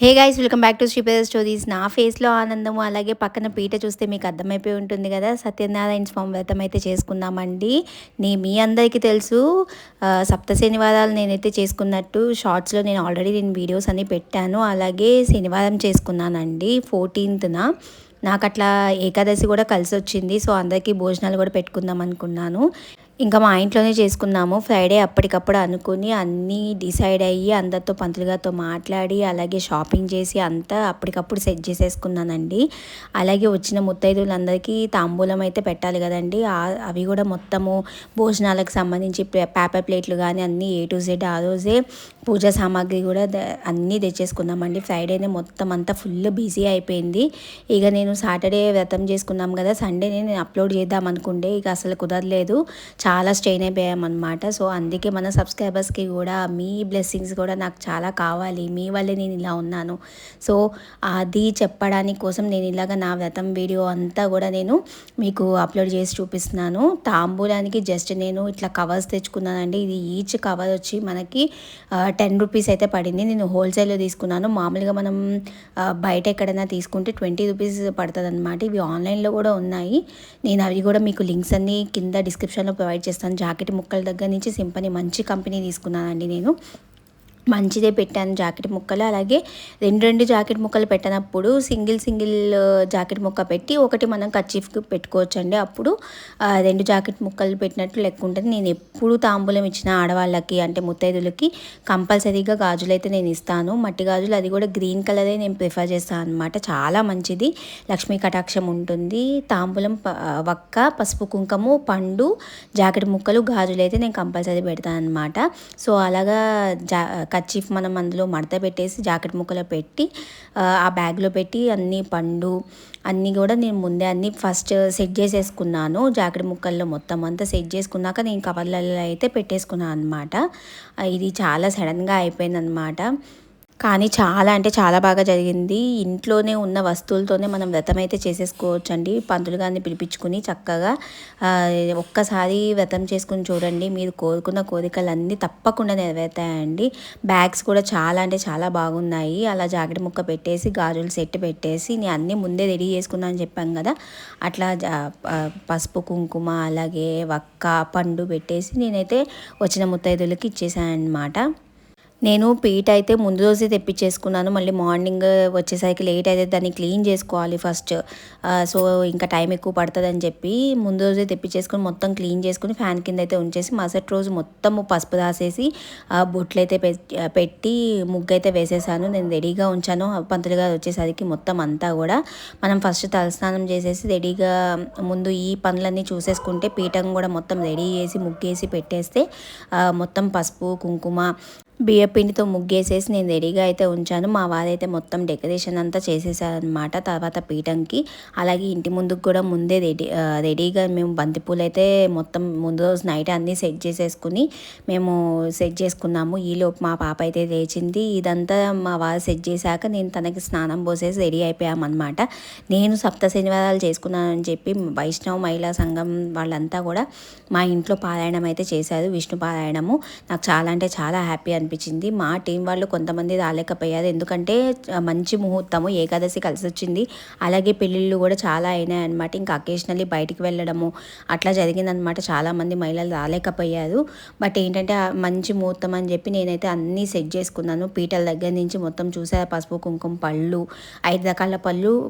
Hey guys, welcome back to Sripeda stories. నా ఫేస్లో ఆనందము, అలాగే పక్కన పీట చూస్తే మీకు అర్థమైపోయి ఉంటుంది కదా. సత్యనారాయణ స్వామి వ్రతం అయితే చేసుకున్నామండి. మీ అందరికీ తెలుసు, సప్త శనివారాలు నేనైతే చేసుకున్నట్టు షార్ట్స్లో నేను ఆల్రెడీ వీడియోస్ అన్నీ పెట్టాను. అలాగే శనివారం చేసుకున్నానండి 14th. నాకు అట్లా ఏకాదశి కూడా కలిసి వచ్చింది. సో అందరికీ భోజనాలు కూడా పెట్టుకుందాం అనుకున్నాను. ఇంకా మా ఇంట్లోనే చేసుకున్నాము. ఫ్రైడే అప్పటికప్పుడు అనుకుని అన్నీ డిసైడ్ అయ్యి అందరితో పంతులు గారితో మాట్లాడి అలాగే షాపింగ్ చేసి అంతా అప్పటికప్పుడు సెట్ చేసేసుకున్నానండి. అలాగే వచ్చిన ముత్తైదువులందరికీ తాంబూలం అయితే పెట్టాలి కదండి. అవి కూడా మొత్తము భోజనాలకు సంబంధించి పేపర్ ప్లేట్లు కానీ అన్నీ A to Z ఆ రోజే పూజా సామాగ్రి కూడా అన్నీ తెచ్చేసుకున్నామండి. ఫ్రైడేనే మొత్తం అంతా ఫుల్ బిజీ అయిపోయింది. ఇక నేను సాటర్డే వ్రతం చేసుకున్నాం కదా, సండేనే నేను అప్లోడ్ చేద్దాం అనుకుంటే ఇక అసలు కుదరలేదు. చాలా స్ట్రెయిన్ అయిపోయామన్నమాట. సో అందుకే మన సబ్స్క్రైబర్స్కి కూడా మీ బ్లెస్సింగ్స్ కూడా నాకు చాలా కావాలి. మీ వల్లే నేను ఇలా ఉన్నాను. సో అది చెప్పడానికి కోసం నేను ఇలాగ నా వ్రతం వీడియో అంతా కూడా నేను మీకు అప్లోడ్ చేసి చూపిస్తున్నాను. తాంబూలానికి జస్ట్ నేను ఇట్లా కవర్స్ తెచ్చుకున్నానండి. ఇది ఈచ్ కవర్ వచ్చి మనకి 10 రూపీస్ అయితే పడింది. నేను హోల్సేల్లో తీసుకున్నాను. మామూలుగా మనం బయట ఎక్కడైనా తీసుకుంటే 20 రూపీస్ పడుతుంది అనమాట. ఇవి ఆన్లైన్లో కూడా ఉన్నాయి. నేను అవి కూడా మీకు లింక్స్ అన్నీ కింద డిస్క్రిప్షన్లో ప్రొవైడ్ చేస్తాను. జాకెట్ ముక్కల దగ్గర నుంచి సింపని మంచి కంపెనీ తీసుకున్నానండి. నేను మంచిదే పెట్టాను జాకెట్ ముక్కలు. అలాగే రెండు జాకెట్ ముక్కలు పెట్టినప్పుడు సింగిల్ జాకెట్ ముక్క పెట్టి ఒకటి మనం కర్చీఫ్కి పెట్టుకోవచ్చు అండి. అప్పుడు 2 జాకెట్ ముక్కలు పెట్టినట్లు లెక్క ఉంటుంది. నేను ఎప్పుడు తాంబూలం ఇచ్చిన ఆడవాళ్ళకి అంటే ముత్తైదులకి కంపల్సరీగా గాజులు అయితే నేను ఇస్తాను. మట్టి గాజులు, అది కూడా గ్రీన్ కలరే నేను ప్రిఫర్ చేస్తాను అనమాట. చాలా మంచిది, లక్ష్మీ కటాక్షం ఉంటుంది. తాంబూలం వక్క, పసుపు కుంకుమ, పండు, జాకెట్ ముక్కలు, గాజులు అయితే నేను కంపల్సరీ పెడతాను అనమాట. సో అలాగా కర్చీఫ్ మనం అందులో మడత పెట్టేసి జాకెట్ ముక్కలో పెట్టి ఆ బ్యాగ్లో పెట్టి అన్నీ పండు అన్నీ కూడా నేను ముందే అన్నీ ఫస్ట్ సెట్ చేసేసుకున్నాను. జాకెట్ ముక్కల్లో మొత్తం అంతా సెట్ చేసుకున్నాక నేను కవర్లలో అయితే పెట్టేసుకున్నాను అనమాట. ఇది చాలా సడన్గా అయిపోయిందనమాట. కానీ చాలా అంటే చాలా బాగా జరిగింది. ఇంట్లోనే ఉన్న వస్తువులతోనే మనం వ్రతం అయితే చేసేసుకోవచ్చు అండి. పంతులు గారిని పిలిపించుకుని చక్కగా ఒక్కసారి వ్రతం చేసుకుని చూడండి. మీరు కోరుకున్న కోరికలన్నీ తప్పకుండా నెరవేరుతాయండి. బ్యాగ్స్ కూడా చాలా అంటే చాలా బాగున్నాయి. అలా జాకెట్ ముక్క పెట్టేసి గాజులు సెట్ పెట్టేసి నేను అన్నీ ముందే రెడీ చేసుకున్నాను అని చెప్పాను కదా, అట్లా పసుపు కుంకుమ అలాగే వక్క పండు పెట్టేసి నేనైతే వచ్చిన ముత్తైదులకి ఇచ్చేసాను అనమాట. నేను పీట అయితే ముందు రోజే తెప్పించేసుకున్నాను. మళ్ళీ మార్నింగ్ వచ్చేసరికి లేట్ అయితే దాన్ని క్లీన్ చేసుకోవాలి ఫస్ట్. సో ఇంకా టైం ఎక్కువ పడుతుంది అని చెప్పి ముందు రోజే తెప్పించేసుకుని మొత్తం క్లీన్ చేసుకుని ఫ్యాన్ కింద అయితే ఉంచేసి మరుసటి రోజు మొత్తము పసుపు రాసేసి బొట్లు అయితే పెట్టి ముగ్గు అయితే వేసేసాను. నేను రెడీగా ఉంచాను. పంతులు గారు వచ్చేసరికి మొత్తం అంతా కూడా మనం ఫస్ట్ తలస్నానం చేసేసి రెడీగా ముందు ఈ పనులన్నీ చూసేసుకుంటే పీఠం కూడా మొత్తం రెడీ చేసి ముగ్గేసి పెట్టేస్తే మొత్తం పసుపు కుంకుమ బియ్య పిండితో ముగ్గేసేసి నేను రెడీగా అయితే ఉంచాను. మా వారైతే మొత్తం డెకరేషన్ అంతా చేసేసారనమాట. తర్వాత పీఠంకి అలాగే ఇంటి ముందుకు కూడా ముందే రెడీగా మేము బంతిపూలు అయితే మొత్తం ముందు రోజు నైట్ అన్నీ సెట్ చేసేసుకుని మేము సెట్ చేసుకున్నాము. ఈలోపు మా పాప అయితే లేచింది. ఇదంతా మా వారు సెట్ చేశాక నేను తనకి స్నానం పోసేసి రెడీ అయిపోయామన్నమాట. నేను సప్త శనివారాలు చేసుకున్నానని చెప్పి వైష్ణవ మహిళా సంఘం వాళ్ళంతా కూడా మా ఇంట్లో పారాయణం అయితే చేశారు, విష్ణు పారాయణము. నాకు చాలా అంటే చాలా హ్యాపీ అనిపించింది. మా టీం వాళ్ళు కొంతమంది రాలేకపోయారు, ఎందుకంటే మంచి ముహూర్తము ఏకాదశి కలిసి వచ్చింది. అలాగే పెళ్ళిళ్ళు కూడా చాలా అయినాయి అనమాట. ఇంకా అకేషనల్లీ బయటికి వెళ్ళడము అట్లా జరిగిందనమాట. చాలామంది మహిళలు రాలేకపోయారు. బట్ ఏంటంటే మంచి ముహూర్తం అని చెప్పి నేనైతే అన్నీ సెట్ చేసుకున్నాను. పీటల దగ్గర నుంచి మొత్తం చూసా, పసుపు కుంకుమ పళ్ళు 5 రకాల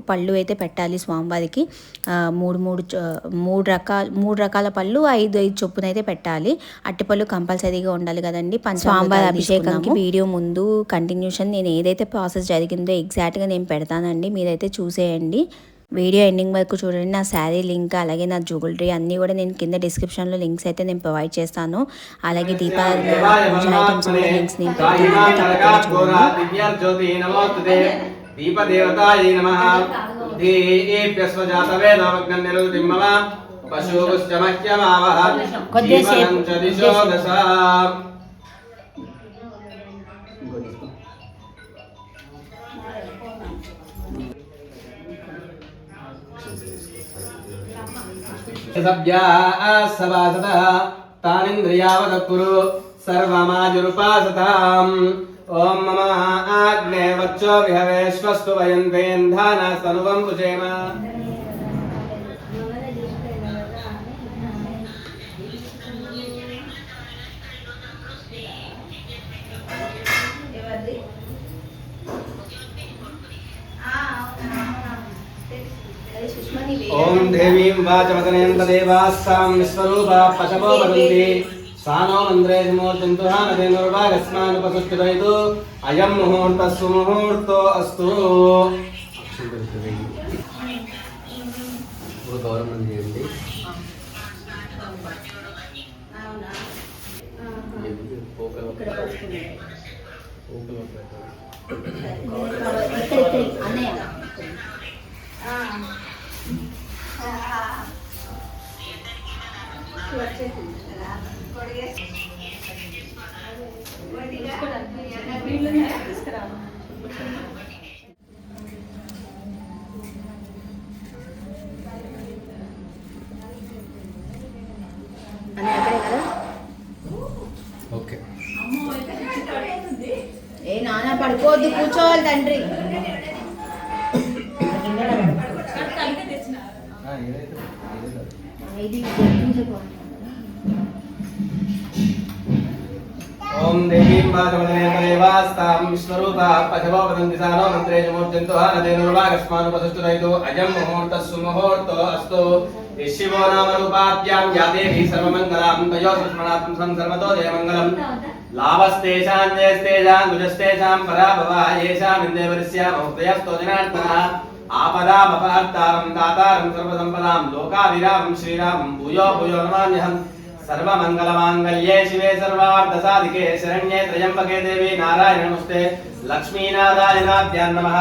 పళ్ళు అయితే పెట్టాలి స్వామివారికి. మూడు రకాల పళ్ళు 5 చొప్పున అయితే పెట్టాలి. అట్టిపళ్ళు కంపల్సరీగా ఉండాలి కదండి. స్వామివారి అభిషేకంకి వీడియో ముందు కంటిన్యూషన్ నేను ఏదైతే ప్రాసెస్ జరిగిందో ఎగ్జాక్ట్గా నేను పెడతానండి, మీరైతే చూసేయండి. వీడియో ఎండింగ్ వరకు చూడండి. నా శారీ లింక్ అలాగే నా జ్యువెలరీ అన్నీ కూడా నేను కింద డిస్క్రిప్షన్లో లింక్స్ అయితే నేను ప్రొవైడ్ చేస్తాను. అలాగే దీపావళి పూజ ఐటమ్స్ కూడా లింక్స్ నేను సభాసత తానింద్రియావత కురు సర్వమాజురుపాసతాం ఓం నమః ఆగ్నే వచ్చో విహవేశ్వస్తు వయంతేంధానస్తనువం పుజేమ ఓం దేవీం వాచవదనేం తదేవాస్తాం విశ్వరూపా పశవో వదంతి సానో మంత్రే మూర్తింతు హానదేనుర్వాగస్మానుపసుష్టిదైతు అయం ముహూర్తః సుముహూర్తో అస్తు. గౌరవం చేయండి. ఓకే ఏ నాన్న పడుకోవద్దు, కూర్చోవాలి తండ్రి. ఓం దేవీం వాచవదనేం తదేవాస్తాం విశ్వరూపా పశవో వదంతి సానో మంత్రే మూర్తింతు హానదేనుర్వాగస్మానుపసుష్టిదైతు అయం ముహూర్తః సుముహూర్తో అస్తు. శివో నామ రూపాభ్యాం యా దేవీ సర్వమంగళాం తయో స్మరణాత్మం సర్వతో జయమంగళం. లాభస్తేషాం జయస్తేషాం దుజస్తేషాం పరాభవ యేషాం ఇందేవరిస్యా మహృదయస్తో జనార్దన ఆపదామపహర్తారం దాతారం సర్వసంపదాం లోకాభిరామం శ్రీరామం భూయో భూయో నమామ్యహం. సర్వమంగళమాంగళ్యే శివే సర్వార్థసాధికే శరణ్యే త్రయంబకే దేవి నారాయణ నమస్తే. లక్ష్మీనారాయణాభ్యాం నమః,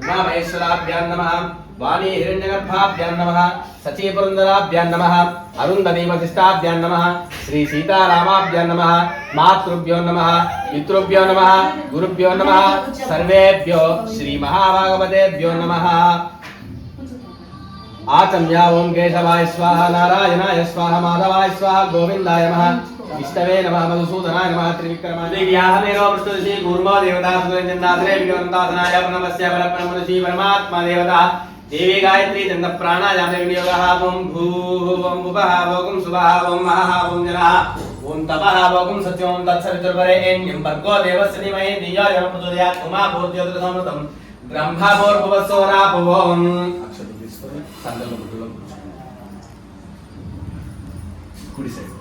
ఉమామహేశ్వరాభ్యాం నమః, వాణీ హిరణ్యగర్భాభ్యాం నమః, సచీపురందరాభ్యాం నమః, అరుంధతీ వశిష్టాభ్యాం నమః, శ్రీ సీతారామాభ్యాం నమః. మాతృభ్యో నమః, పితృభ్యో నమః, గురుభ్యో నమః, సర్వేభ్యో శ్రీ మహాభాగవతేభ్యో నమః. ఆచమ్య ఓం కేశవాయ స్వాహ, నారాయణాయ స్వాహ, మాధవాయ స్వాహ, గోవిందాయ నమః, విష్ణవే నమః, మధుసూదనాయ నమః, త్రివిక్రమాయ దేవ్యాహమేనో పృష్ఠదశి కూర్మో దేవతా సురేంద్రనాథరే విఘ్నవంతాసనాయ పరమస్య పరబ్రహ్మణి పరమాత్మా దేవతా దేవి గాయత్రీ దండ ప్రాణాయామ వినియోగః. ఓం భూః ఓం భువః ఓం సువః ఓం మహః ఓం జనః ఓం తపః ఓం సత్యం తత్సవితుర్వరేణ్యం భర్గో దేవస్య ధీమహి ధియో యో నః ప్రచోదయాత్. ఉమా భూర్జ్యోతిర్సమృతం బ్రహ్మభూర్భువస్సోనాభువం. అక్షరం తీసుకొని సంకల్ప బుద్ధిలో కుడి సైడ్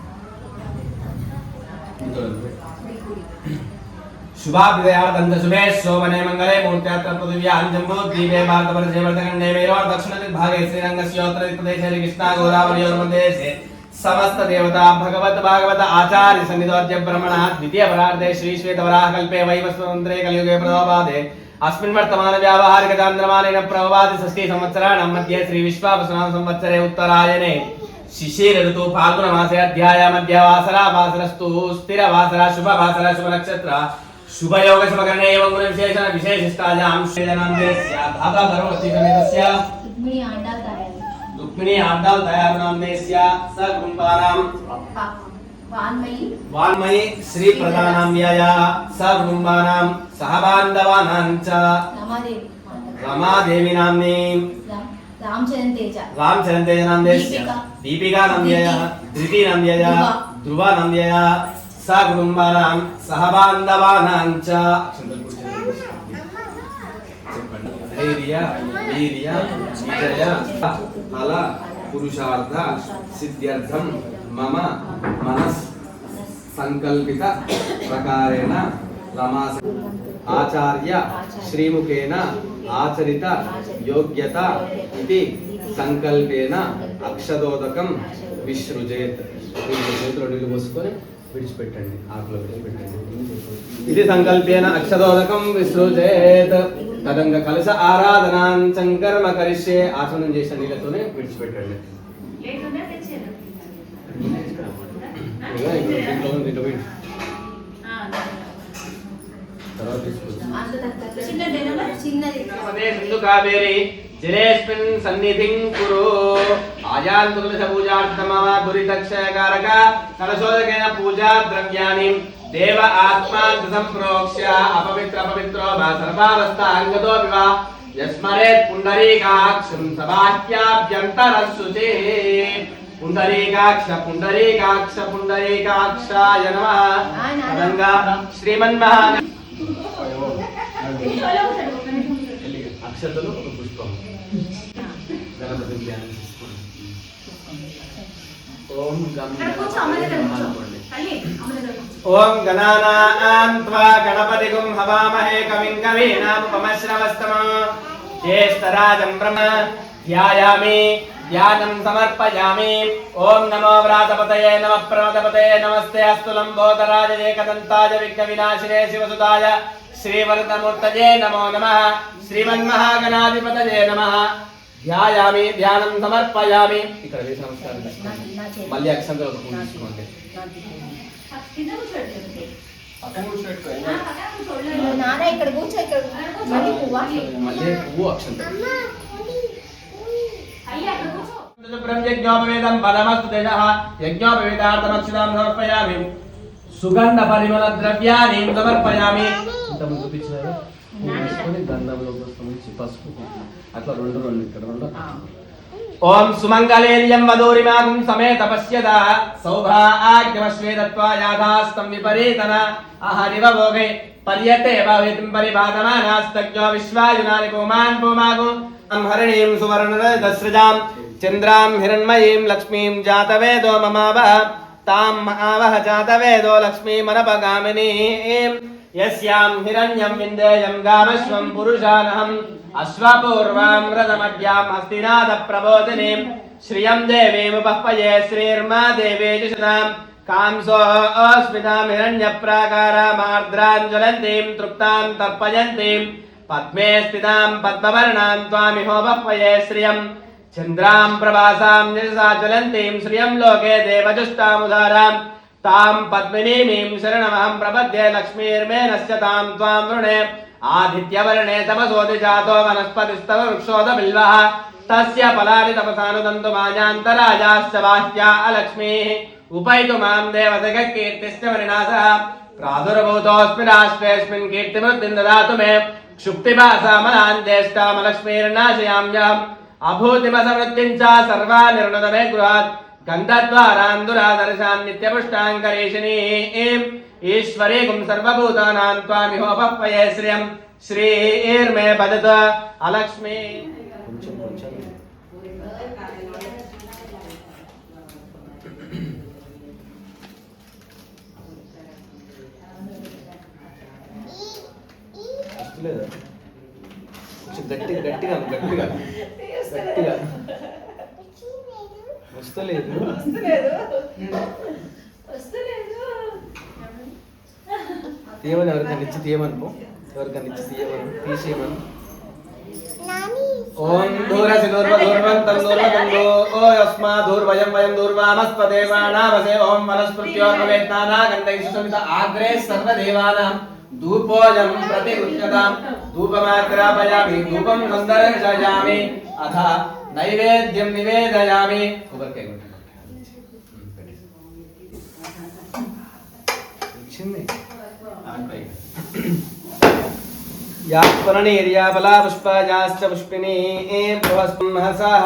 శుభాభ్యుదయార్థం శుభే శోభనే మంగళే మూర్త్యాత్ర పృథివ్యాం జంబూద్వీపే భారతవర్షే వర్తఖండే మేరోర్ దక్షిణదిగ్భాగే శ్రీరంగస్యోత్తర ప్రదేశే కృష్ణా గోదావరియోర్మధ్యేశే సమస్త దేవతా భగవత్ భాగవత ఆచార్య సన్నిధోద్య బ్రహ్మణ ద్వితీయ పరార్ధే శ్రీ శ్వేతవరాహ కల్పే వైవస్వతంత్రే కలియుగే ప్రథమపాదే अस्मिन् वर्तमान व्यावहारिक चान्द्रमानेन प्रभवादि षष्ठी संवत्सराणां मध्ये श्री विश्वावसुनाम संवत्सरे उत्तरायणे शिशिर ऋतु फाल्गुन मासे अध्याय मध्य वासरा वासरस्तु स्थिर वासरा शुभ वासरा शुभ नक्षत्र शुभ योग शुभ करणे एवं गुण विशेषण विशेषिष्टायां श्रेयनाम देस्य धाता धर्मवती समेतस्य रुक्मिणी आंडाल दयाल नाम देस्य सकुंभानां वान्मयी श्री प्रधानां व्यया सकुंभानां सहबांधवानां च रमादेवी नाम्नी रामचरण तेज नाम देस्य दीपिका नाम व्यया धृति नाम व्यया ध्रुवा नाम व्यया सकुंभानां सहबांधवानां च धैर्य वीर्य विजय फल पुरुषार्थ सिद्ध्यर्थम मम मनस संकल्पित प्रकारेण रमास आचार्य श्रीमुखेन आचरित योग्यता इति संकल्पेन अक्षदोदकं विसृजेत्. చేతిలో నీళ్లు పోసుకొని విడిచిపెట్టండి, ఆకులో విడిచిపెట్టండి. ఇది సంకల్పేన అక్షదోదకం విసృజేత్. తదంగ కలశ ఆరాధనాం సంకర్మ కరిష్యే. ఆచమనం చేసిన నీళ్ళతోనే విడిచిపెట్టండి. సింధు కావేరి జలేస్మిన్ సన్నిధిం కురు. ఆయాంతు కలశ పూజార్థమవ దురితక్షయకారక కలశోదకేన పూజా ద్రవ్యాని देव आत्मा संप्रोक्ष्य अपवित्रो वा सर्वावस्थांगतो विवा यस्मरेत् पुंडरीकाक्षं सबाह्याभ्यन्तरसुते पुंडरीकाक्षाय नमः तदंगा श्रीमन्महा अक्षतलो पुष्पम गणपति ध्यान ओम ओम गणानां त्वा गणपतिगुं हवामहे कविं कवीनामुपमश्रवस्तमं ज्येष्ठराजं ब्रह्म ध्यायामि ध्यानं समर्पयामि ओम नमो व्रातपतये नमः प्रमदपतये नमस्ते अस्तु लंबोदराय एकदन्ताय विघ्नविनाशिने शिवसुताय श्रीवरदमूर्तये नमो नमः श्रीमन्महागणाधिपतये नमः ध्यायामि ध्यानं समर्पयामि ఇక్కడ వేసే నమస్కారం మళ్ళీ అక్షంతలు తీసుకోండి నారా ఇక్కడ కూర్చో ఇక్కడ మళ్ళీ పువ్వు అక్షంతలు బ్రహ్మయజ్ఞోపవేదం బలమస్తు తేజః యజ్ఞోపవేదార్థమక్షితాం సమర్పయామి సుగంధ పరిమళ ద్రవ్యాన్ని సమర్పయామి ఇంత ముందు చూపించారు గంధంలో వస్తుంది పసుపు అట్లా రెండు ఇక్కడ రెండు ఓం సుమంగళేర్యం వదూరిమాగం సమేత పశ్యద సౌభాగ్యమశ్వేదత్వా యాథాస్తం విపరీతన ఆహరివ భోగే పర్యతే భవితం పరిపాదమానాస్తజ్ఞో విశ్వాయునాని పుమాన్ పుమాగు హరిణీం సువర్ణరజస్రజాం చంద్రాం హిరణ్మయీం లక్ష్మీం జాతవేదో మమావ తాం ఆవహ జాతవేదో లక్ష్మీమనపగామినీం యస్యాం హిరణ్యం విందేయం గామశ్వం పురుషానహం అశ్వపూర్వాం రథమద్యాం హస్తినాద ప్రబోధినీం శ్రియం దేవీముపహ్వయే శ్రీర్మా దేవేజుషతాం కాంసో అస్మితాం హిరణ్యప్రాకారామార్ద్రాంజ్వలంతీం తృప్తాం తర్పయంతీం పద్మే స్థితాం పద్మవర్ణాం త్వామిహోపహ్వయే శ్రియం చంద్రాం ప్రభాసాం యశసా జ్వలంతీం శ్రియం లోకే దేవజుష్టాముదారాం तां पद्मिनीमीं शरणमहं प्रपद्ये लक्ष्मीर्मे नश्यतां त्वां वृणे आदित्यवर्णे तपसोऽधि जातो वनस्पतिस्तव वृक्षोदबिल्वः तस्य फलानि तपसानुदन्तु मायान्तराजाश्च बाह्या अलक्ष्मीः उपैतु मां देवसखः कीर्तिश्च वरिणासः प्रादुर्भूतोऽस्मि राष्ट्रेऽस्मिन् कीर्तिमृद्धिं ददातु मे क्षुप्तिभासामलान्देष्टामलक्ष्मीर्नाशयाम्यहम् अभूतिमसमृद्धिं च सर्वानिर्णुत मे गृहात् गन्धद्वारान्दुरादर्शान् नित्यपुष्टाङ्करेशिनीं ईश्वरीकुं सर्वभूतानां त्वामिहोपह्वये श्रियं श्रीर्मे पदत अलक्ष्मी గట్టిగా గట్టిగా గట్టిగా గట్టిగా వస్తలేదు తీయమని ఎవరికైనా ఇచ్చి తీయమనుకో ఎవరికైనా ఇచ్చి తీసేయమని ఓం దూరసి దూర్వంతం దూర్వంతో ఓ యస్మా దూర్వయం వయం దూర్వామస్పదేవానామసే ఓం వనస్పత్యోర్వేత్తానా గంధై సుసమిత ఆగ్రే సర్వదేవానాం ధూపోయం ప్రతిగృహ్యతాం ధూపమాగ్రాపయామి ధూపం సందర్శయామి అథ నైవేద్యం నివేదయామి కొబ్బరికాయ వచ్చింది యాత్పరణీర్యా ఫలా పుష్పాయాశ్చ పుష్పినీ భవస్మహసః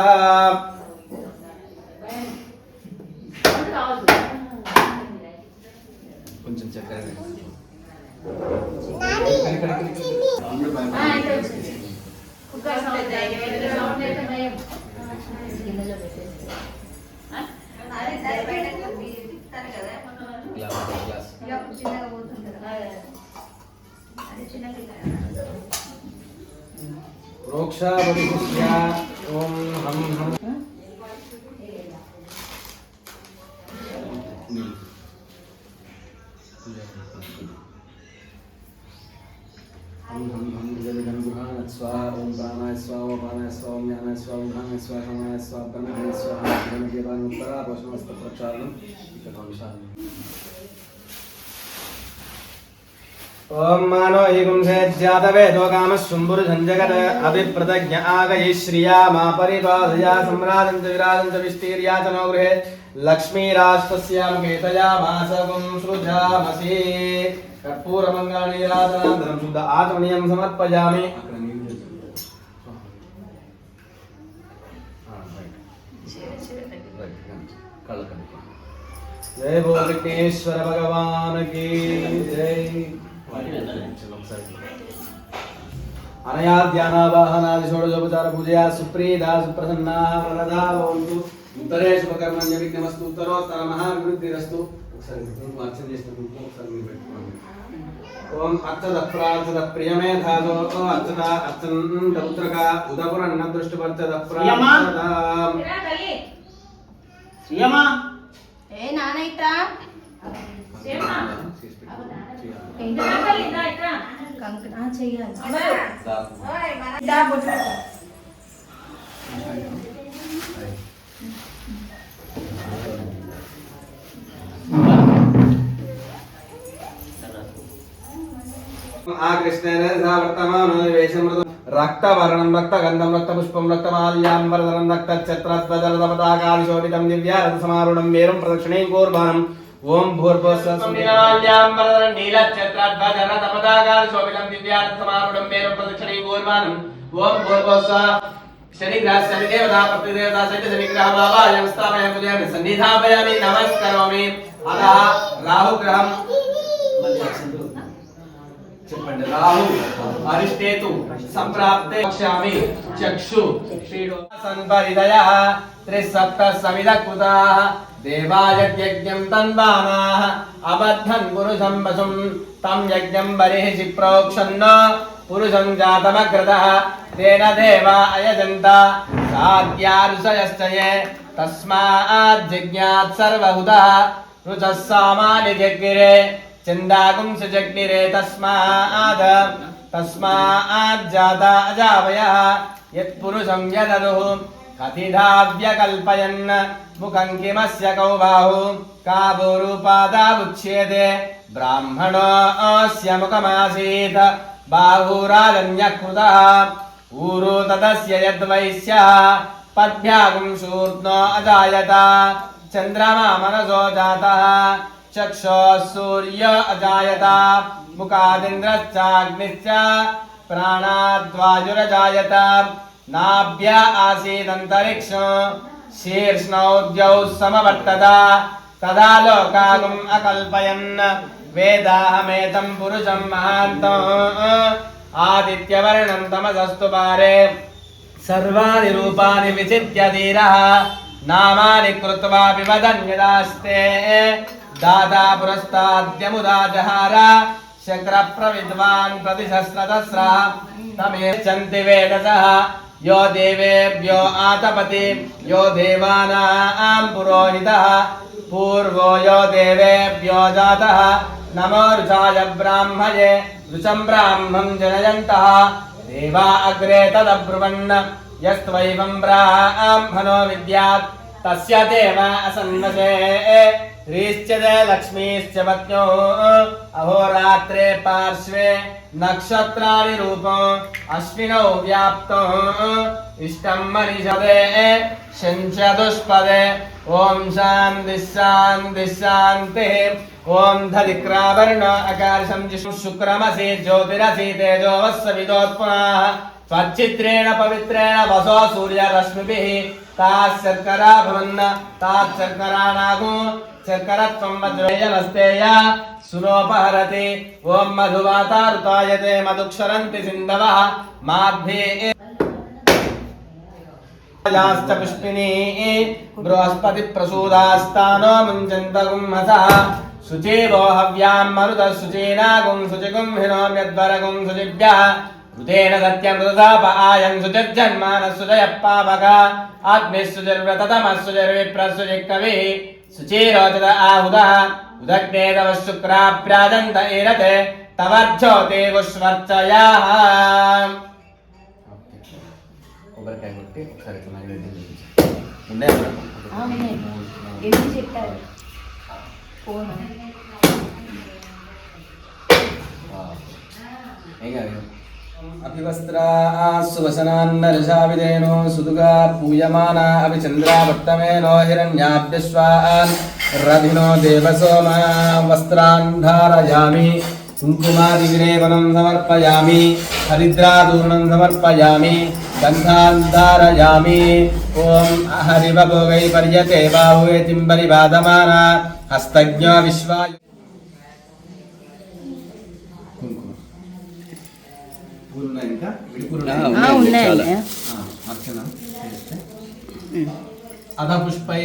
కొంచెం చక్కెర ప్రోక్షాపరిపుష్య ఓం హం హం ओम हम जगन गुहान स्वाहा ओम प्राणाय स्वाहा ओम प्राणाय स्वाहा ओम ज्ञानाय स्वाहा ओम ध्यानाय स्वाहा समाय स्वाहा कर्मणाय स्वाहा कर्म देवान उत्तरा पोषणस्त प्रचारणं इकथं विशालम् ఓం మానో ఈగుంసే జాతవేదో కామః శుంభుర్జం జగత్ అభిప్రతజ్ఞ ఆగయి శ్రియా మా పరిపాదయా సమ్రాజం చ విరాజం చ విస్తీర్యా చ నో గృహే లక్ష్మీరాస్తస్యాం కేతయా మాసవం సృజామసి కర్పూరమంగళనీరాజనానంతరం శుద్ధ ఆచమనీయం సమర్పయామి. जय बोल विघ्नेश्वर भगवान की जय. अनया ध्यानावाहनादि षोडशोपचार पूजया सुप्रीता सुप्रसन्ना वरदा भवन्तु. उत्तरे शुभकर्मण्य विघ्नमस्तु उत्तरोत्तर महावृद्धिरस्तु. ओम अक्षत प्रार्थत प्रियमे धातो अक्षता अर्चन पुत्रका उदपुरन्न दृष्टिवर्चत प्रार्थत श्रीयमा ఏ నాన్న ఇట్రా కంకణ చెయ్యాలి आ कृष्णेन वर्तमानो वेशमृतं रक्तवर्णं रक्तगन्धं रक्तपुष्पं रक्तमाल्याम्बरधरं रक्तच्छत्रध्वजरथपताकादिशोभितं दिव्यारथसमारूढं मेरुं प्रदक्षिणे कूर्वाणम् ओम भूर्भुवस्वस्मिनाल्याम्बरधरं नीलच्छत्रध्वजरथपताकादिशोभितं दिव्यारथसमारूढं मेरुं प्रदक्षिणे कूर्वाणम् ओम भूर्भुवस्व शनिग्रहस्य देवता प्रतिदेवता सहित शनिग्रह भावायं स्थापयामि पूजयामि सन्निधापयामि नमस्करोमि. अतः राहुग्रहं చెప్పండి రాహు అరిష్టేతు సంప్రాప్తే పక్ష్యామి చక్షు శ్రీడో సంపరిదయ త్రిసప్త సవిదకృతా దేవాయజ్ఞం తన్వానాః అబద్ధన్ పురుషం వసుం తం యజ్ఞం బర్హిషి ప్రోక్షన్న పురుషం జాతమగ్రతః తేన దేవా అయజంత సాధ్యారుషయశ్చయే తస్మాత్ జిజ్ఞాత్ సర్వహుతః రుచః సామాని జగ్గిరే चंदागुं सुजग्निरे तस्माद् जाता अजावयः यत्पुरुषं यदनुः कथिधाव्यकल्पयन् मुखं किमस्य कौ बाहु का भूरुपादावुच्येते ब्राह्मणोऽस्य मुखमासीत् बाहुराजन्यकृतः ऊरो तदस्य यद्वैश्यः पद्भ्यागुं शूर्णो अजायत चन्द्रमा मनसो जातः चक्षो सूर्य अजायत मुखादिन्द्रश्चाग्निश्च प्राणाद्वायुरजायत नाभ्य आसीदन्तरिक्षो शीर्ष्णौ समवर्तत तदा लोकागुम् अकल्पयन् वेदाहमेतं पुरुषं महान्तम् आदित्यवर्णं तमसस्तु पारे सर्वाणि रूपाणि विचित्य धीरः नामानि कृत्वा विवदन्यदास्ते दाता पुरस्ताद्यमुदा जहार शक्रप्रविद्वान् प्रतिशस्त्रतस्रा तमेच्छन्ति वेदसः यो देवेभ्यो आतपति यो देवानां पुरोहितः पूर्वो यो देवेभ्यो जातः नमो ऋचाय ब्राह्मये ऋचं ब्राह्मं जनयन्तः देवा अग्रे तदब्रुवन् यस्त्वैवं ब्राह्मणो विद्यात् तस्य देव असन्नसे ह्रीश्चते लक्ष्मीश्च पत्न्यो अहोरात्रे पार्श्वे नक्षत्राणि रूपो अश्विनौ व्याप्तो इष्टं मनीषदे शञ्चतुष्पदे ॐ शान्तिः शान्तिः शान्तिः ॐ धदिक्रावर्ण अकार्षं जिष्णु शुक्रमसि ज्योतिरसि तेजो वस्सविदोत्पुनः स्वच्चित्रेण पवित्रेण वसो सूर्यरश्मिभिः ताशर्करा भवन्न ताशर्कराणागो शर्करत्वं वज्रेयनस्तेय सुनोपहरति ॐ मधुवातारुतायते मधुक्षरन्ति सिन्धवः माद्भिः याश्च पुष्पिनी बृहस्पति प्रसूदास्तानो मुञ्चन्तगुंहसः शुचिवो हव्यां मरुतः शुचीनागुं शुचिगुं हिनोम्यद्वरगुं शुचिभ्यः उदेन सत्यं रुदाप आयं सुजर्जन्मानः सुजयः पावकः अग्निः सुजर्व्रततमः सुजर्विप्रः सुजिक्कविः सुचिरोचत आहुदः उदग्ने तव शुक्राभ्राजन्त ईरते तवर्जो देवश्वर्चयाः కొబ్బరికాయ కొట్టి ఒకసారి ఇట్లా నైవేద్యం ఎందుకు చెప్పారు ఫోన్ अभिवस्त्रा सुवसनान्नरसाविदेनो सुदुगा पूयमाना अभिचन्द्रावर्तमेनो हिरण्याभ्यश्वान् रथिनो देवसोमा वस्त्रान् धारयामि कुङ्कुमादिविलेपनं समर्पयामि हरिद्राचूर्णं समर्पयामि गन्धान् धारयामि ॐ हरिवभोगै पर्यते बाहुवे तिम्बरिवादमाना हस्तज्ञो विश्वाय ఇంకా అర్చన చేస్తే అధ పుష్పై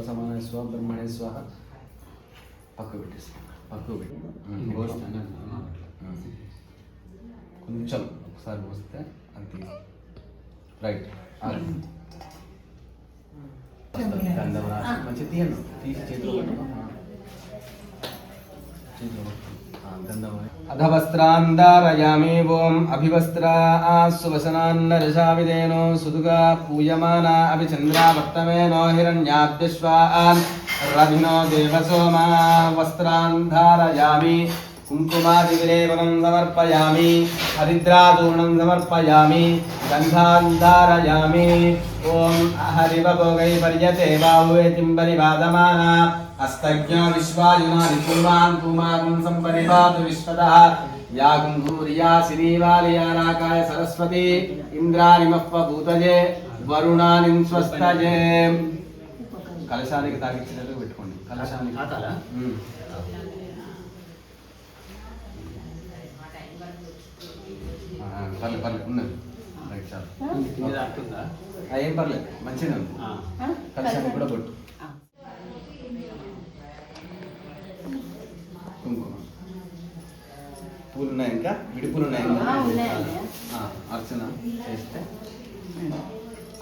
సమాన స్వ బ్రహ్మణే స్వాహ పక్కకు పెట్టేసి పక్కకు పెట్టి కొంచెం ఒకసారి పోస్తే అది రైట్ మంచిగా తీయండి తీసి చేతిలో अधवस्त्रान्दारयामि ॐ अभिवस्त्रा सुवसनान्नरसाविदेनो सुदुगा पूयमाना अभिचन्द्रावर्तमेनो हिरण्याभ्यश्वान् रथिनो देवसोमा वस्त्रान् धारयामि कुङ्कुमादिविलेपनं समर्पयामि हरिद्राचूर्णं समर्पयामि गन्धान् धारयामि ॐ हरिवभोगै पर्यते बाहुवे तिम्बरिवादमाना हस्तज्ञो विश्वायुनानि पूर्वान् पूमागुं सम्परिपातु विश्वतः या गुंधूर्या श्रीवालयानाकाय सरस्वती इंद्रानिमह्वभूतये वरुणानि स्वस्तये कलशाనికి తాగిచ్చినట్టు పెట్టుకోండి కలశానికి తాతాలా పర్లేదు పర్లేదు ఉన్నది రైట్ చాలు ఇది అంటుందా ఏం పర్లేదు మంచిగా ఉంది కలశానికి కూడా కొట్టు కుంకుమ పూలు ఉన్నాయి ఇంకా విడిపూలు ఉన్నాయి అర్చన చేస్తే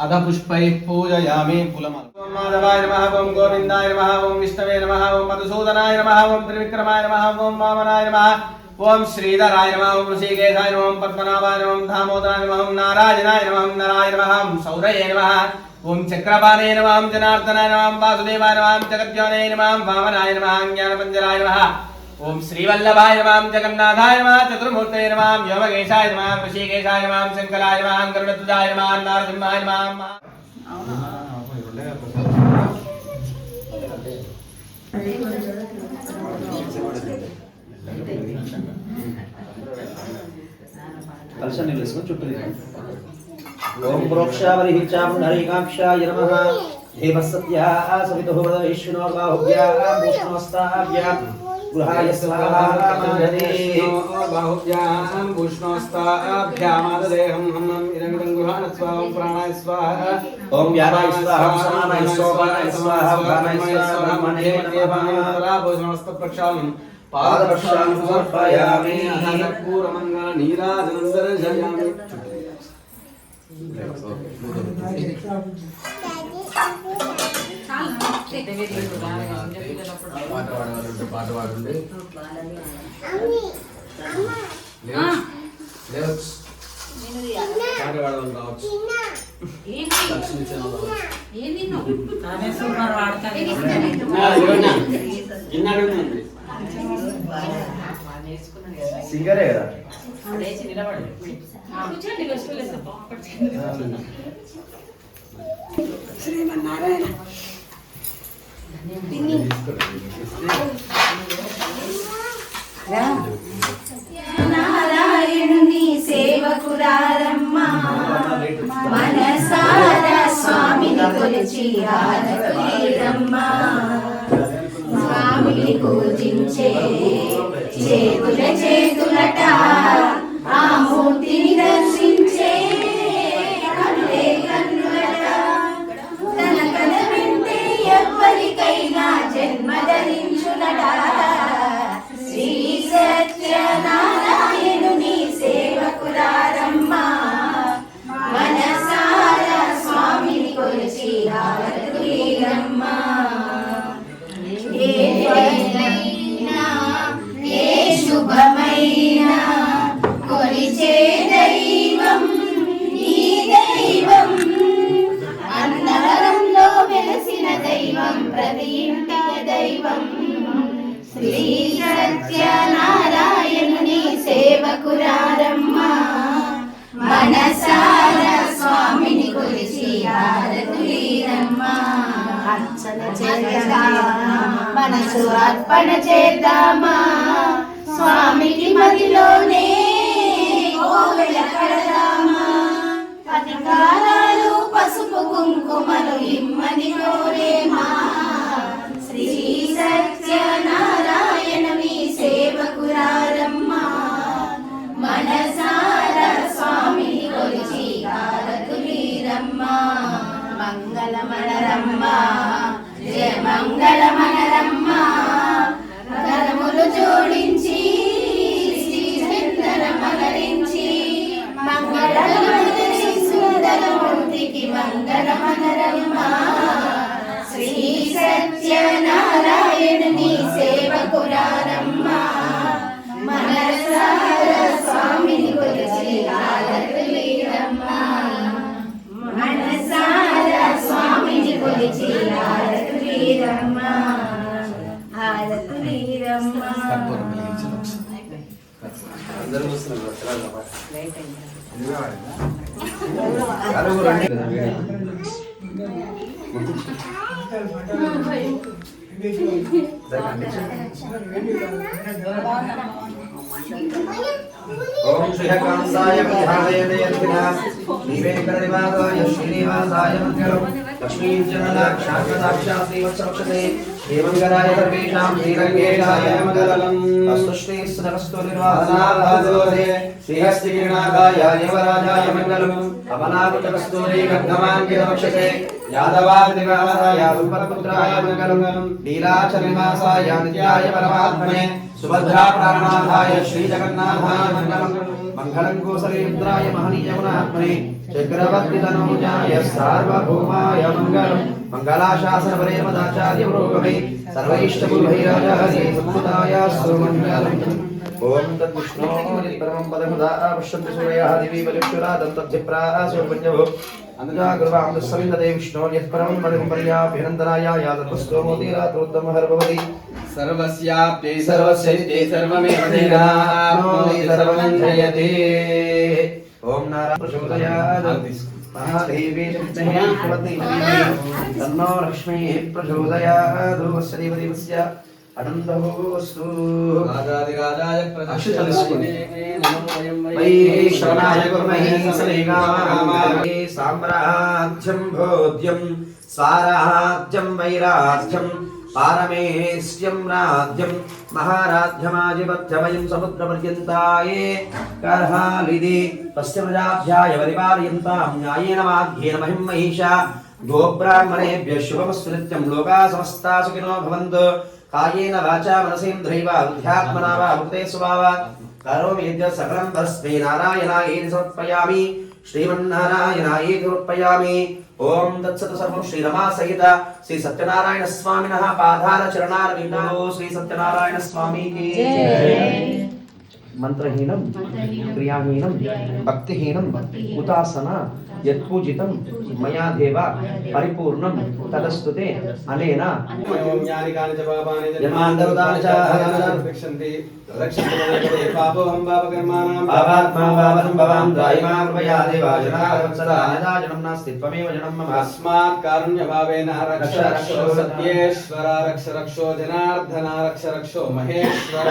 అధ పుష్పై పూజయామి పూలమాల ఓం మాధవాయ నమః ఓం గోవిందాయ నమః ఓం విష్ణవే నమః ఓం మధుసూదనాయ నమః ఓం త్రివిక్రమాయ నమః ఓం వామనాయ నమః ఓం శ్రీధరాయ నమః ఓం ఋషికేశాయ నమః ఓం పద్మనాభాయ నమః ఓం దామోదరాయ నమః ఓం నారాయణాయ నమః ఓం నరాయ నమః ఓం సౌరయే నమః ఓం చక్రపాణే నమః ఓం జనార్దనాయ నమః ఓం వాసుదేవాయ నమః ఓం జగద్యోనే నమః ఓం వామనాయ నమః జ్ఞానపంజరాయ నమః ఓం శ్రీవల్లభాయ నమః జగన్నాథాయ నమః చతుర్మూర్తయే నమః వ్యోమకేశాయ నమః ఋషికేశాయ నమః శంకరాయ నమః గరుడధ్వజాయ నమః నారసింహాయ నమః కలశాన్ని వేసుకొని చుట్టూ ఓం ప్రోక్షావరిహిచాపుండరీకాక్షాయ నమః దేవసత్యా సవితుః వదవిష్ణుః బాహుభ్యా భూష్ణోస్తాభ్యా గృహాయ స్వాహా మంజరే బాహుభ్యాం భూష్ణోస్తాభ్యామాదదేహం హమ్మం ఇదమిదం గృహాణ స్వాహం ప్రాణాయ స్వాహ ఓం వ్యానాయ స్వాహా సమానాయ స్వాహాయ స్వాహా ప్రాణాయ స్వాహా బ్రహ్మణే నమః భోజనమస్త ప్రక్షాళనం పాదరక్షాం సమర్పయామి కర్పూరమంగళ నీరాజనం దర్శయామి పాట పాడండి పాట పాడడం రావచ్చు సింగరే కదా శ్రీమన్నారాయణ నారాయణుని సేవకురారమ్మా మనసారా స్వామిని కొలిచి ఆరాధకులేరమ్మా స్వామిని పూజించే చేతుల చేతులట ఆ మూర్తిని దర్శించే కన్నులే కన్నులట తన కథ వింటే ఎవ్వరికైనా జన్మ ధరించునట శ్రీ సత్యనారాయణుని సేవకురారమ్మా మనసారా స్వామిని కొలిచి ఆరాధకులేరమ్మా ఏ శుభమైనా కొలిచే దైవం కొలిచి హారతులీరమ్మా. అర్చన చేద్దామా మనసు అర్పణ చేద్దామా స్వామికి మదిలోనే కోవెల కడదామా. పతికారాలు పసుపు కుంకుమలు ఇమ్మని కోరేమా. శ్రీ సత్యనారాయణ మీ సేవకురారమ్మా. మనసార స్వామిని కొలిచి హారతులీరమ్మా. మంగళమనరమ్మా జయ మంగళమనరమ్మా. కరములు జోడించి శ్రీచందనమలరించి మంగళమూర్తి సుందరమూర్తికి మంగళమనరమ్మా. శ్రీ సత్యనారాయణుని సేవకురారమ్మా. మనసార స్వామిని కొలిచి హారతులీరమ్మా. మనసార స్వామిని కొలిచి హారతులీరమ్మా. హారతులీరమ్మా. ఓం శ్రీకాంతాయ విద్యాలయ శ్రీవేంకటనివాసాయ శ్రీనివాసాయ మంగళం. లక్ష్మీజనలాక్షాక్షాక్షా శ్రీవత్సవక్షతే శ్రీమంగళాయ సర్వేషాం శ్రీరంగేశాయ మంగళం. అస్తు శ్రీస్తనస్తు నిర్వాహనాభాదోదే శ్రీహస్తికిరణాకాయ యువరాజాయ మంగళం. అమలాకుటకస్తూరి గర్గమాంకితవక్షతే యాదవాదివాసాయ సుపరపుత్రాయ మంగళం. లీలాచలనివాసాయ నిత్యాయ పరమాత్మనే సుభద్రా ప్రాణనాథాయ శ్రీజగన్నాథాయ మంగళం. మంగళం కోసలేంద్రాయ మహనీయగుణాత్మనే చక్రవర్తి తనూజాయ సార్వభౌమాయ మంగళం. మంగళాశాసనపరే మదాచార్య పురోగమే సర్వైష్టపుర్భైరాజాయ సంస్కృతాయ సుమంగళం. ఓం తద్విష్ణో నిత్పరమం పదముదా పశ్యంతి సూరయః దివి బలిష్ఠురా దంతజ్జిప్రాసోర్పణ్యవో అనుజాగృవాం దస్సవిందతే విష్ణోర్యః పరమం పదం పర్యాభ్యనందనాయ యాదస్తోమోదీరాతోత్తమహర్భవతి. सर्वस्याप्यै सर्वस्यैते सर्वमेव तेनाप्नोति सर्वं जयते. ఓం నారాయణ ప్రచోదయాత్ మహాదేవీ విద్మహే భగవతి తన్నో లక్ష్మీ ప్రచోదయాత్. శ్రీవదేవస్య అనందోస్తు. రాజాదిరాజాయ వైశ్రవణాయ కుర్మహే సలేగామాయ సామ్రాజ్యం భోజ్యం స్వారాజ్యం వైరాజ్యం పారమేశ్యం రాజ్యం మహారాజ్యమాజిపత్యమయం సముద్రపర్యంతాయే కర్హాలిది తస్య ప్రజాభ్యాయ పరిపాలయంతాం న్యాయేన మాధ్యేన మహిం మహిషా. గోబ్రాహ్మణేభ్యः శుభమస్తు నిత్యం. లోకా సమస్తా సుఖినో భవంతు. కాయేన వాచా మనసేంద్రియైవ బుద్ధ్యాత్మనా వా భూతే స్వభావాత్ కరోమి యద్యత్ సకలం తస్మై నారాయణాయేతి సమర్పయామి. శ్రీమన్నారాయణాయేతి సమర్పయామి. ఓం తత్సత్ సర్వం శ్రీరమా సహిత శ్రీ సత్యనారాయణ స్వామినః పాదార చరణార విందో. శ్రీ సత్యనారాయణ స్వామికి మంత్రహీనం క్రియాహీనం భక్తిహీనం ఉపాసన యత్పూజితం మయా దేవ పరిపూర్ణం తదస్తుతే అనేన జ్ఞానికాని చ పాపాని చ యమాంతరుదాని చ రక్షంతి రక్షంతి పాపోహం పాపకర్మాణాం పాపాత్మా పాపం భవాం దాయిమా కృపయా దేవా జనావత్సలా అజాజనం నాస్తి త్వమేవ జనం మమ. అస్మాత్ కారుణ్యభావేన రక్ష రక్షో సత్యేశ్వర రక్ష రక్షో జనార్దన రక్ష రక్షో మహేశ్వర.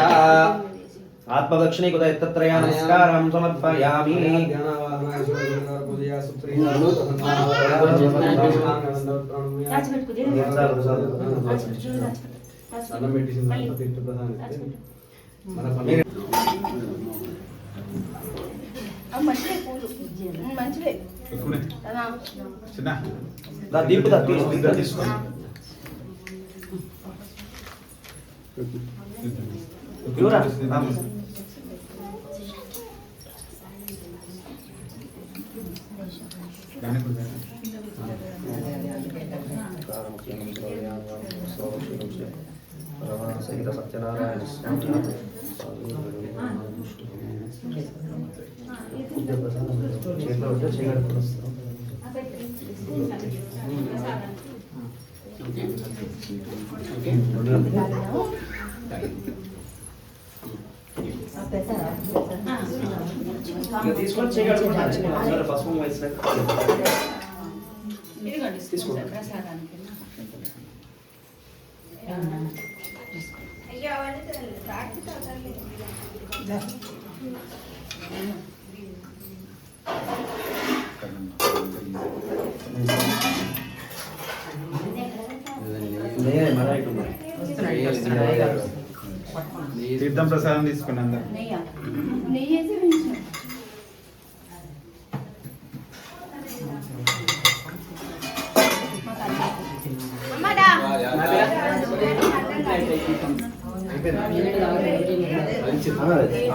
ఆత్మదక్షిణే కుత ఎత్తత్రయా నమస్కారం సమర్పయామి. దీపు తీసుకో. సత్యనారాయణ స్వామి తీసుకొని చేయగలుగుతాను. పసుపు వేసినట్టు తీసుకోండి ప్రసాదానికి. తీర్థం ప్రసాదం తీసుకోండి అందరు.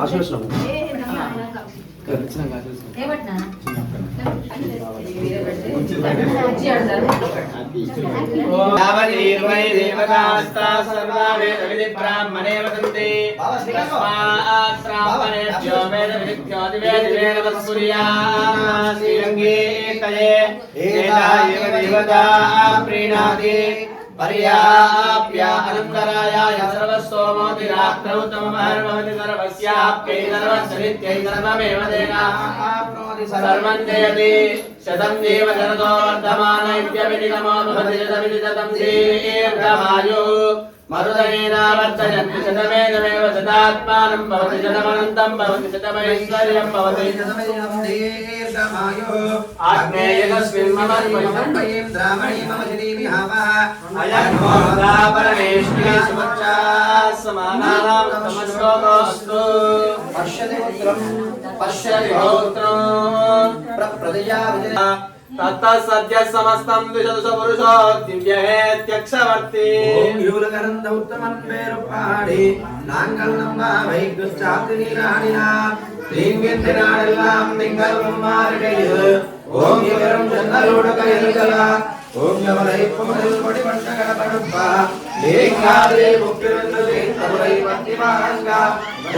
ఆశీర్వచనం యావదీర్వై దేవతాస్తా సర్వా వేద విధి బ్రాహ్మణే వదంతి తస్మాత్ బ్రాహ్మణేభ్యో వేద విధిత్యోతి వేద వస్ఫుర్యాత్ శ్రీరంగే తయే ఏతా ఏవ దేవతా ప్రీణాతి पर्याप्य अनन्तरायाय सर्वसोमोति रात्रौ तममहर्भवति सर्वस्याप्यै सर्वस्यनित्यै सर्वमेव तेनाप्नोति सर्वं जयति शतं देव जरतो वर्धमान इत्यभिनिगमो भवति शतमिति शतं दीर्घमायुः मरुदयेनावर्तयन्ति शतमेनमेव शतात्मानं भवति शतमनन्तं भवति शतमैश्वर्यं भवति आग्नेयकस्मिन् मम द्रामणी मम जनीमि हावः अयन्मोदा परमेश्वरी सुमच्चा समानानां तमश्लोकोऽस्तु पश्यति पुत्रं पश्यति होत्रम् प्रप्रदया विजया ततः सद्य समस्तं द्विशतुष पुरुषो दिव्यहेत्यक्षवर्ति ओम यूलकरन्द उत्तमं पेरुपाडि नांगल्लं वैकुच्चाति नीराणिना लिंगेन्द्रनाडल्लां निंगल्लं मार्गयु ओम यवरं जन्नलोडकयलकला ओम यवरै पुमरिल पडि पट्टगणपडप्पा लेंगादे मुक्तिरन्ददे तवरै पत्तिमांगा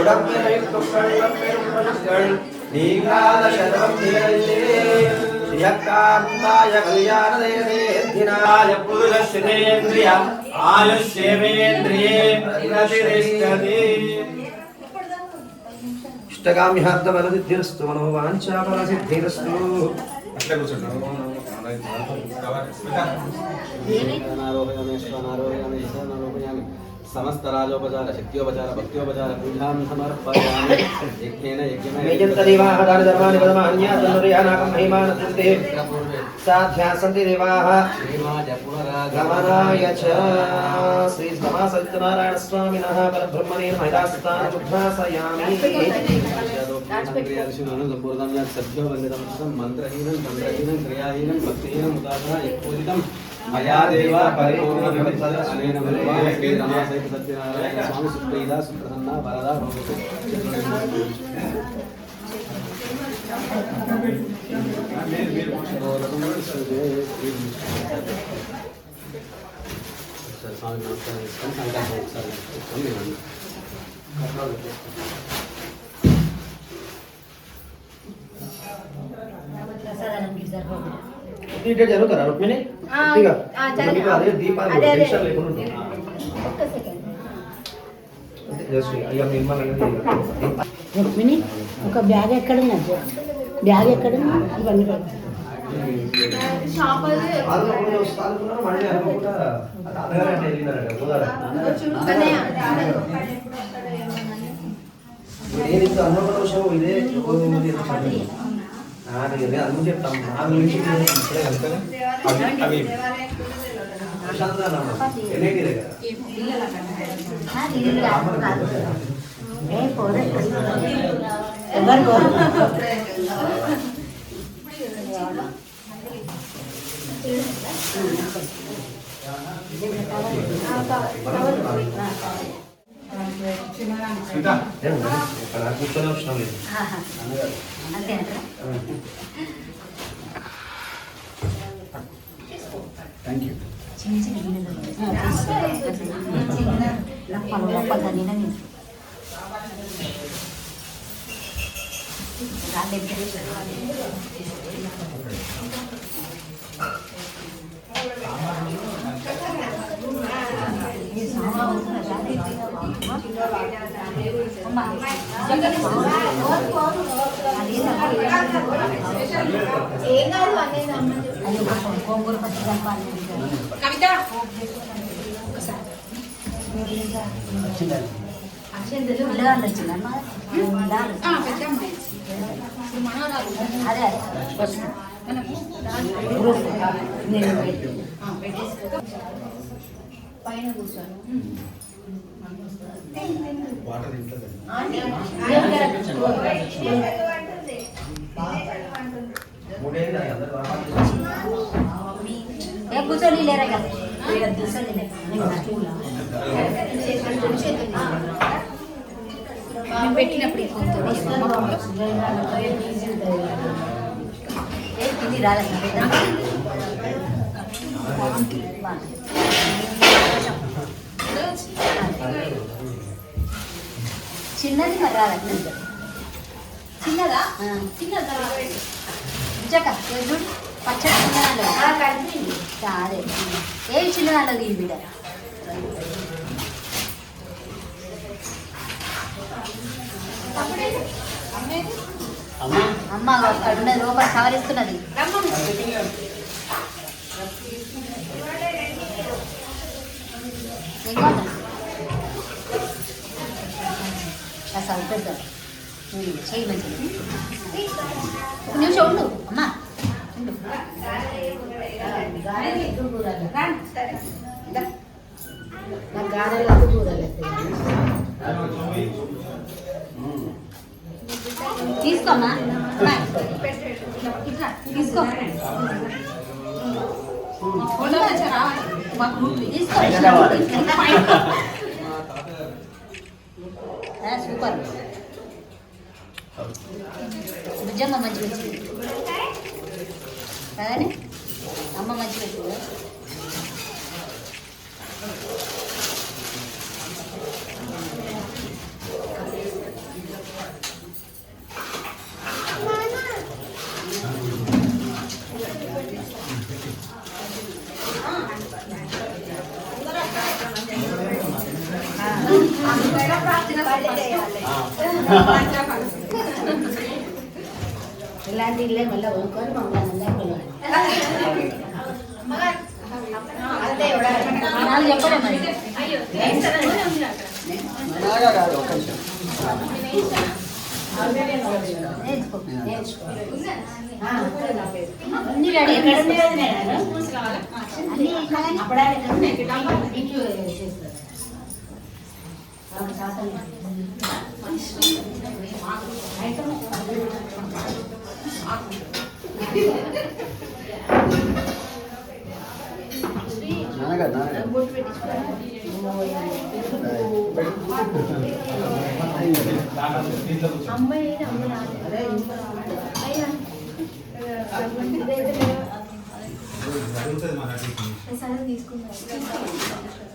उडप्पै तुक्कल्लं पेरुपनस्कल नीगाद शतवं निगल्ले यक्कान्ताय कल्याणदेहेद्धिनाय पुरुषश्रेन्द्रिय आयुष्येवेन्द्रिये प्रतिष्ठति इष्टकाम्यहार्थफलसिद्धिरस्तु मनोवाञ्छाफलसिद्धिरस्तु అట్లే కూర్చోండి. समस्त राजोपचार शक्तियोपचार भक्तियोपचार पूजां समर्पयामि यज्ञेन मेजन्तदेवाः दानधर्माणि पदमान्यातनुर्यानाकं महिमानन्ते साध्यासन्ति देवाः गमनाय च श्री सत्यनारायणस्वामिनः परब्रह्मणे महिलास्तानमुद्भासयामि सभ्यो वन्दितं मन्त्रहीनं तन्त्रहीनं क्रियाहीनं भक्तिहीनं उदासना यत्पूजितं मया देव परिपूर्णं अनेन बलेन श्री रमासहित सत्यनारायण स्वामी सुप्रीता सुप्रसन्ना वरदा भवतु स्वामी नमस्कार नीटे जరుగుతారా రుక్మిణి ఇదిగా అదే దీపాలు దీక్షలు లేకుండా ఒక్క సెకండ్ జస్ట్ అయ్యా మిమ్మల్ని రుక్మిణి ఒక బ్యాగ్ ఎక్కడున్నది? బ్యాగ్ ఎక్కడుంది? ఇవన్నీ వాళ్ళు కొన్ని వస్తానుకున్నారు మళ్ళీ అనుకుంటా అన్నగారంటే వెళ్ళినారంట పోదారా నేను ఇంకా అన్నపడ విషయం ఇదే అన్ను చెప్తాం నా గురించి ఇప్పుడే కలుగుతాను ప్రశాంతంగా ఎన్ఐటి దగ్గర ఎవరు అక్కడ కూర్చొని అవసరం లేదు థ్యాంక్ యూ. చిన్న చిన్న గిన్నెలు ఏం కాదు అనేది అమ్మ గోంగూర పచ్చి చంపాలి కవిత పిల్లగాళ్ళు వచ్చిందమ్మా అదే పైన కూర్చోను వాటర్ ఇంట్లో కూర్చొని లేరా కదా పెట్టినప్పుడు తిని రాలేదు చిన్నది మరి రాలేదు చిన్నదా చిన్నదా చూడు పచ్చడి చిన్నదాంట్లో అదే ఏ చిన్నదాంట్లో తీసి బిడ్డ అమ్మ అక్కడ ఉన్నది లోపల సవరిస్తున్నది అసలు పెద్ద చేయి మంచిది ఒక నిమిషం ఉండు అమ్మా ఉండు నాకు గారెలకు కూరలు తీసుకోమ్మా తీసుకో సూపర్ నిజంగా మంచిగా వచ్చింది కదండి అమ్మ మంచిగా వచ్చింది ఇలాంటి ఇల్లే మళ్ళీ కొనుక్కొని మమ్మల్ని నాలుగు చెప్పలే మరి అన్ని రెడీ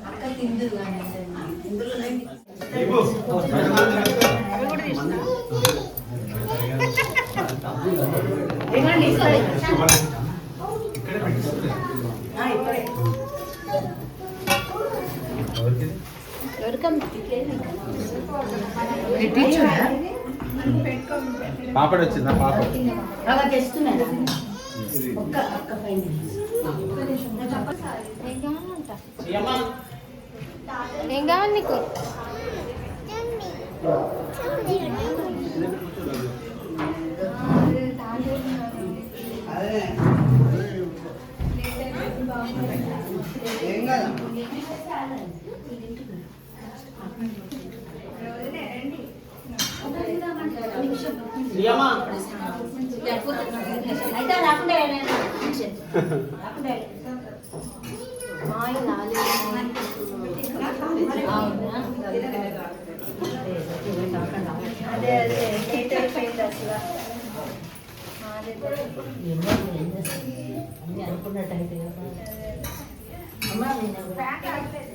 అక్క తిందు కానీ పాపడ్ వచ్చిందా పాపడ్ అలా తెస్తున్నాను ఒక్క ఒక్క పైన ఏం కావాలి నీకు అయితే రాకుండా అదే అదే లేట్ అయిపోయింది అసలు అన్నీ అనుకున్నట్టయితే అమ్మా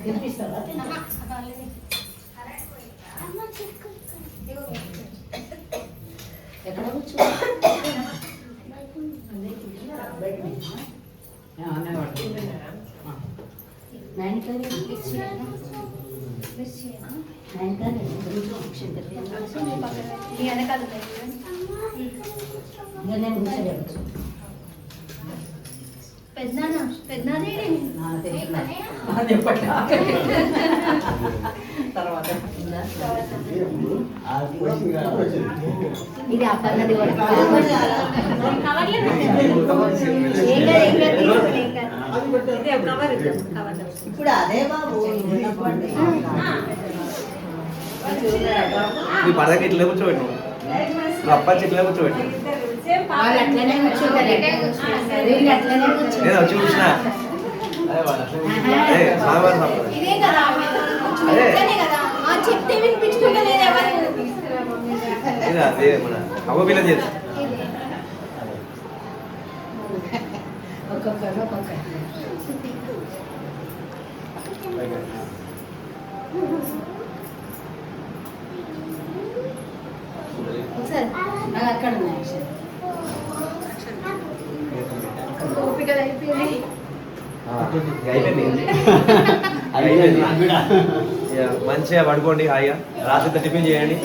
గెలిపిస్తావా ఎక్కడ కూర్చో వెనకాల ఇంకా నేను కూర్చోలేదు. తర్వాత ఇది అప్పన్నది కూడా ఇప్పుడు అదే బాబు నీ పడదకి ఇట్లా కూర్చోబెట్టు అప్ప ఇట్లా కూర్చోబెట్టు వాళ్ళు అట్లనే కూర్చుంటారు. నేను వచ్చి చూసిన అదే వాళ్ళు అట్లా అదే సాగర్ సాగర్ ఇదే కదా అదే చెప్తే వినిపించుకోలేదు ఎవరు. ఇది అదే మన అవ్వ పిల్ల చేతి ఒక్కొక్కరు ఒక్కొక్కరు ఒకసారి నాకు అక్కడ ఉన్నాయి మంచిగా పడుకోండి హాయిగా రాత్రి టిఫిన్ చేయండి